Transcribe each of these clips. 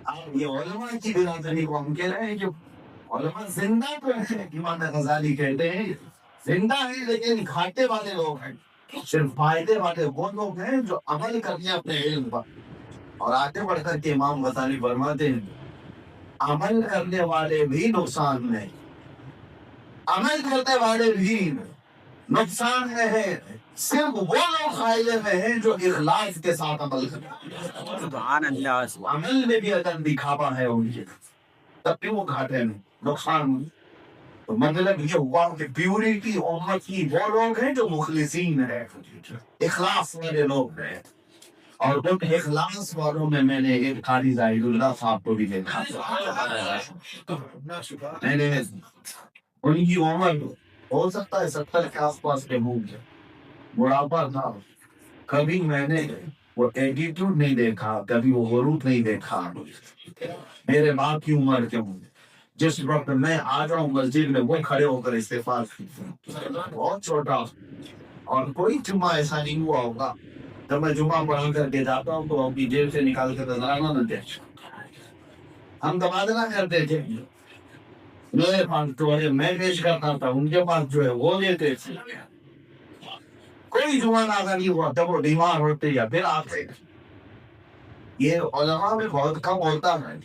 آپ یہ علماء کی برادری کو ہم کہہ رہے ہیں کہ علماء زندہ تو ہیں، امام غزالی کہتے ہیں زندہ ہیں لیکن کھاتے والے لوگ ہیں، صرف فائدے والے وہ لوگ ہیں جو عمل کرتے ہیں اپنے علم پر. اور آگے بڑھ کر کے امام غزالی فرماتے ہیں عمل کرنے والے بھی نقصان میں، عمل کرنے والے بھی نقصان میں ہے، صرف وہ لوگ فائدے میں ہیں جو اخلاص کے ساتھ عمل کرتے ہیں. سبحان اللہ. عمل میں بھی اگر دکھاوا ہے ان کے تب بھی وہ گھاٹے میں نقصان میں. تو مطلب یہ ہوا کہ پیورٹی امت کی وہ لوگ ہیں جو مخلصین ہیں، اخلاص والے لوگ ہیں. اور ان اخلاص والوں میں نے ایک قاری زاہد اللہ صاحب کو بھی دیکھا. میں نے ان کی عمر ہو سکتا ہے 70 کے آس پاس کے ہوں گے، بڑھاپا تھا. کبھی میں نے وہ ایٹیٹیوڈ نہیں دیکھا، کبھی وہ غرور نہیں دیکھا. میرے باپ کی عمر کے ہوں، جس وقت میں آ جاؤں مسجد میں وہ کھڑے ہو کر استغفار بہت چھوٹا. اور کوئی جمعہ ایسا نہیں ہوا ہوگا جب میں جمعہ پڑھا کر کے جاتا ہوں تو اپنی جیب سے نکال کر نظرانہ نہ دے. ہم تبادلہ کرتے تھے، میرے پاس جو ہے میں پیش کرتا تھا، ان کے پاس جو ہے وہ دیتے تھے. کوئی جمعہ نازل نہیں ہوا جب وہ بیمار ہوتے یا پھر آتے. یہ علماء میں بہت کم ہوتا ہے.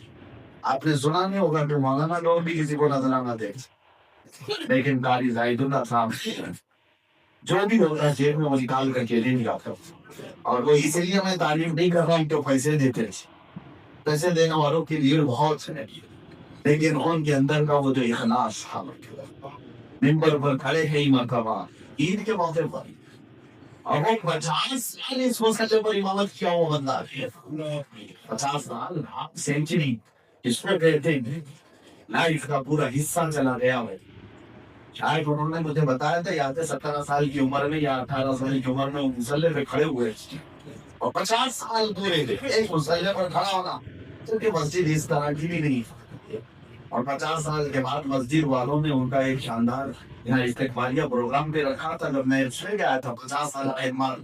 آپ نے سنا نہیں ہوگا کہ مولانا لوگ بھی کسی کو نظرانہ دے، لیکن قاری زاہد اللہ صاحب جو بھی ہوتا ہے جیب میں وہ نکال کر کے دے جاتا. اور وہ اس لیے میں تعریف نہیں کر رہا ہوں کہ پیسے دیتے تھے، پیسے دینے والوں کی بھیڑ بہت ہے، لیکن ان کے اندر کا وہ جو اخلاص تھا. ممبر پر کھڑے ہیں مرتبہ عید کے موقع پر، اور وہ 50 سال اس مسئلے پر امامت کیا ہوا بندہ ہے. 50 سال سینچری اس کو کہتے ہیں، لائف کا پورا حصہ چلا گیا ہے. شاید انہوں نے مجھے بتایا تھا یا 17 سال کی عمر میں یا 18 سال کی عمر میں مسلح پہ کھڑے ہوئے، اور 50 سال پورے تھے ایک مسلح پر کھڑا ہونا، کیونکہ مسجد اس طرح کی بھی نہیں. اور 50 سال کے بعد مسجد والوں نے ان کا ایک شاندار یہاں استقبالیہ پروگرام پہ رکھا تھا. جب میں سے گیا تھا 50 سال احمد،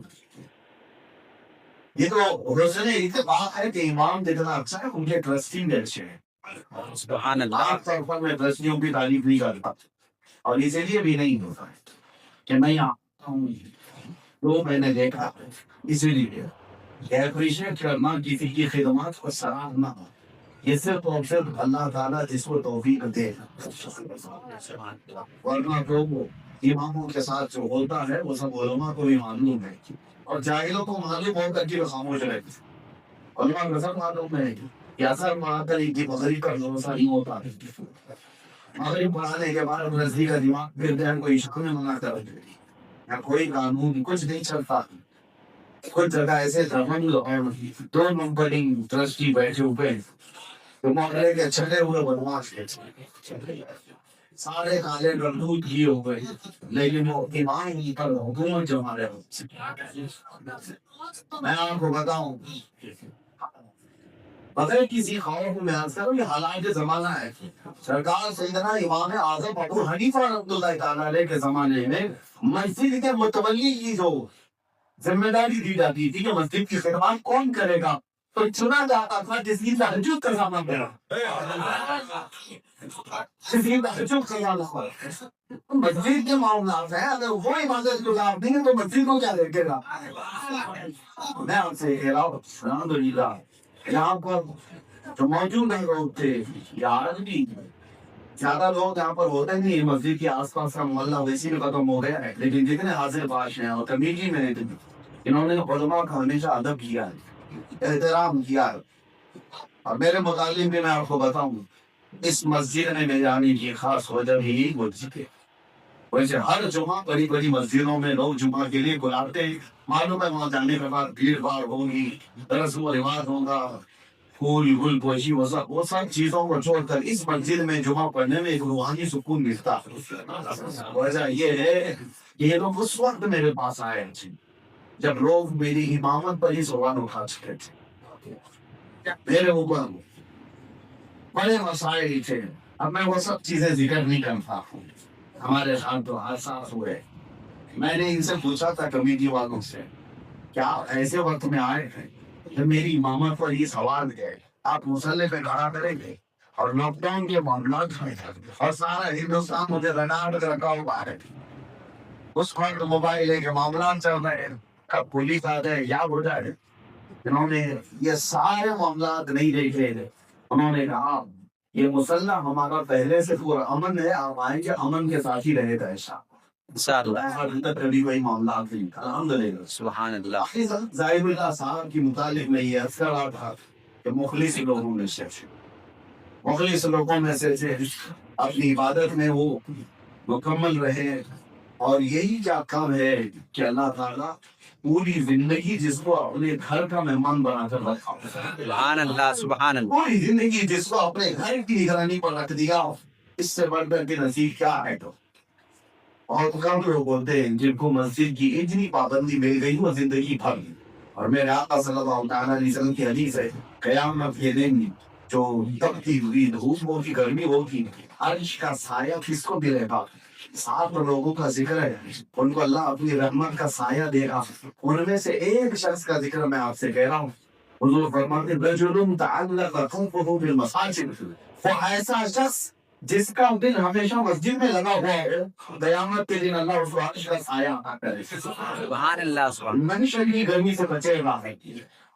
یہ تو روزنے اتفاق ہے کہ امام جتنا اچھا ہے ان کے ٹرسٹی بھی اچھے ہیں. سبحان اللہ. عام طور پر میں ٹرسٹیوں کی تعریف نہیں کرتا، اور اسی لیے بھی نہیں ہوتا ہے کہ میں یہاں آتا ہوں تو میں نے دیکھا، اسی لیے اپریشیٹ کرنا کسی کی خدمات کو سراہنا، یہ صرف اور صرف اللہ تعالیٰ جس کو توفیق دے. ورنہ تو اماموں کے ساتھ جو ہوتا ہے وہ سب علماء کو بھی معلوم ہے، اور جاہلوں کو معلوم ہو کر کے خاموش رہتے. علماء کو سب معلوم ہے کہ اثر مار کر ان کی بغری کا بھروسہ نہیں ہوتا ہے. مغرب پڑھانے کے بعد رضی کا دماغ پھر دین کو عشق میں منع کر دے، یا کوئی قانون کچھ نہیں چلتا. کچھ جگہ ایسے دھرمنگ اور دو نمبرنگ ٹرسٹی بیٹھے ہوئے تو محلے کے چھٹے ہوئے بدماش کے سارے کالے گردود کیے ہوئے، لیکن وہ امام پر حکومت جما رہے ہو. میں آپ کو بتاؤں بغیر کسی خوف میں یہ حالات زمانہ ہے. سرکار سیدنا امام اعظم ابو حنیفہ رحمۃ اللہ تعالیٰ علیہ کے زمانے میں مسجد کے متولی کی جو ذمہ داری دی جاتی تھی کہ مسجد کی خدمات کون کرے گا، تو چنا جاتا تھا جس کی تہجد کا زمان میرا، جس کی تہجد کا زمان. مسجد کے معاملات ہیں، اگر وہ عبادت گزار نہیں ہے تو مسجد کو کیا دیکھے گا. میں آپ سے کہہ رہا ہوں الحمدللہ یہاں پر جو موجود ہیں لوگ تھے یا آج بھی زیادہ لوگ یہاں پر ہوتے نہیں. مسجد کے آس پاس کا محلہ ویسی بھی ختم ہو گیا ہے، لیکن جتنے حاضر باش ہیں اور کمیٹی میں انہوں نے علماء کا ہمیشہ ادب کیا ہے، احترام کیا ہے. اور میرے متعلق بھی میں آپ کو بتاؤں اس مسجد میں میں جانے کی خاص وجہ بھی مسجد ہے. ویسے ہر جمعہ بڑی بڑی مسجدوں میں لوگ جمعہ کے لیے بلاتے ہیں، معلوم ہے وہاں جانے کے بعد بھیڑ بھاڑ ہوگی، رسم و رواج ہوگا، پھول گل پوشی وہ سب چیزوں کو چھوڑ کر اس مسجد میں جمعہ پڑھنے میں ایک روحانی سکون ملتا. وجہ یہ ہے کہ یہ لوگ اس وقت میرے پاس آئے تھے جب لوگ میری امامت پر ہی زبان اٹھا چکے تھے، میرے اوپر بڑے مسائل تھے. اب میں وہ سب چیزیں ذکر نہیں کرتا ہوں، ہمارے ساتھ تو حادثات ہوئے. میں نے ان سے پوچھا تھا کمیٹی والوں سے کیا ایسے وقت میں آئے ہیں جب میری امامت پر یہ سوال ہے، آپ مسلح پہ کھڑا کریں گے اور لاک ڈاؤن کے معاملات میں اور سارا ہندوستان مجھے رناٹ کر رکھا ہوا ہے. اس وقت موبائل کے معاملات چل رہے ہیں, کب پولیس آ جائے یا ہو جائے. انہوں نے یہ سارے معاملات نہیں دیکھے تھے. انہوں نے کہا یہ مسلح ہمارا پہلے سے پورا امن ہے, آپ آئیں گے امن کے ساتھ ہی رہے گا ایسا. انشاءاللہ ابھی تک کبھی کوئی معاملات نہیں تھا. الحمدللہ. سبحان اللہ. ظاہر اللہ صاحب کی متعلق میں یہ عرض کر رہا تھا کہ مخلص لوگوں میں سے مخلص لوگوں میں سے اپنی عبادت میں وہ مکمل رہے, اور یہی کیا کام ہے کہ اللہ تعالیٰ پوری زندگی جس کو اپنے گھر کا مہمان بنا کر رکھا, سبحان اللہ. سبحان اللہ. پوری زندگی جس کو اپنے گھر کی نگرانی پر رکھ دیا, اس سے بڑھ کر کے نصیب کیا ہے. تو اور کم لوگ بولتے ہیں جن کو مسجد کی اتنی پابندی مل گئی وہ زندگی بھر. اور میرے آقا صلی اللہ تعالیٰ علیہ وسلم کی حدیث ہے, قیامت کے دن جو تپتی ہوئی دھوپ ہوگی, گرمی ہوگی, عرش کا سایہ کس کو ملے گا؟ 7 لوگوں کا ذکر ہے, ان کو اللہ اپنی رحمت کا سایہ دے گا. ان میں سے ایک شخص کا ذکر میں آپ سے کہہ رہا ہوں. حضور فرماتے ہیں رجل تعلق قلبه بالمساجد, وہ ایسا شخص جس کا دل ہمیشہ مسجد میں لگا ہوا ہے, قیامت کے دن اللہ اس کو عرش کا سایہ عطا کرے. سبحان اللہ. سبحان منشا کی گرمی سے بچے گا.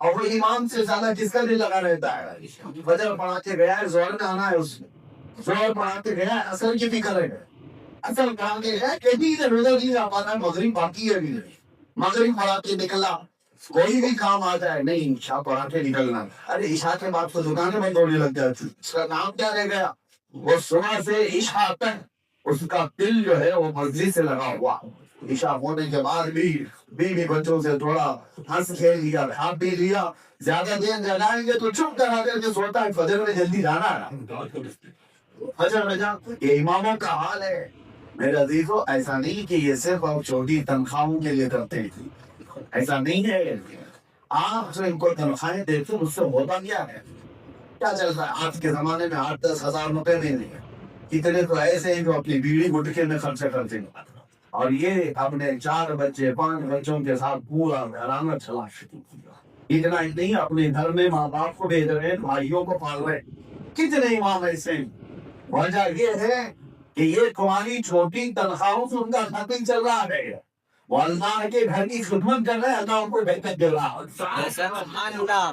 اور وہ امام سے زیادہ کس کا دل لگا رہتا ہے؟ فجر پڑھاتے گیا ہے, زہر میں آنا ہے, اس نے زہر پڑھاتے گیا ہے, اثر کی فکر ہے. اصل کام یہ ہے کہ بھی ادھر ادھر نہیں جا پاتا, مغرب باقی ہے. بھی مغرب پڑھا کے نکلا, کوئی بھی کام آ جائے, نہیں عشاء پڑھا کے نکلنا. ارے عشاء کے بعد تو دکانیں بند ہونے لگ جاتی, اس کا نام کیا رہ گیا؟ وہ صبح سے عشاء تک اس کا دل جو ہے وہ مسجد سے لگا ہوا. عشاء ہونے کے بعد بھی بیوی بچوں سے تھوڑا ہنس کھیل لیا, کھا پی لیا. زیادہ دیر جگائیں گے تو چپ کرا کر کے سوتا ہے, فجر میں جلدی جانا ہے. فجر میں جا, یہ اماموں کا حال ہے. میرے عزیزو, ایسا نہیں کہ یہ صرف آپ چھوٹی تنخواہوں کے لیے کرتے تھے, ایسا نہیں ہے. آپ جو ان کو تنخواہیں دیتے اس سے ہوتا کیا ہے؟ کیا چلتا ہے آج کے زمانے میں 8-10 ہزار روپے میں نہیں ہے. کتنے تو ایسے ہیں جو اپنی بیڑی گٹکے میں خرچہ کرتے ہیں, اور یہ اپنے 4 بچے 5 بچوں کے ساتھ پورا گھرانہ چلا شروع کیا. اتنا ہی نہیں, اپنے گھر میں ماں باپ کو بھیج رہے ہیں, بھائیوں کو پال رہے. کتنے امام ایسے ہیں. وجہ یہ ہے کہ یہ تمہاری چھوٹی تنخواہوں سے ان کا خرچ چل رہا ہے. وہ اللہ کے گھر کی خدمت کر رہے ہیں, اللہ ان کو بہتر دے رہا ہے. سبحان اللہ.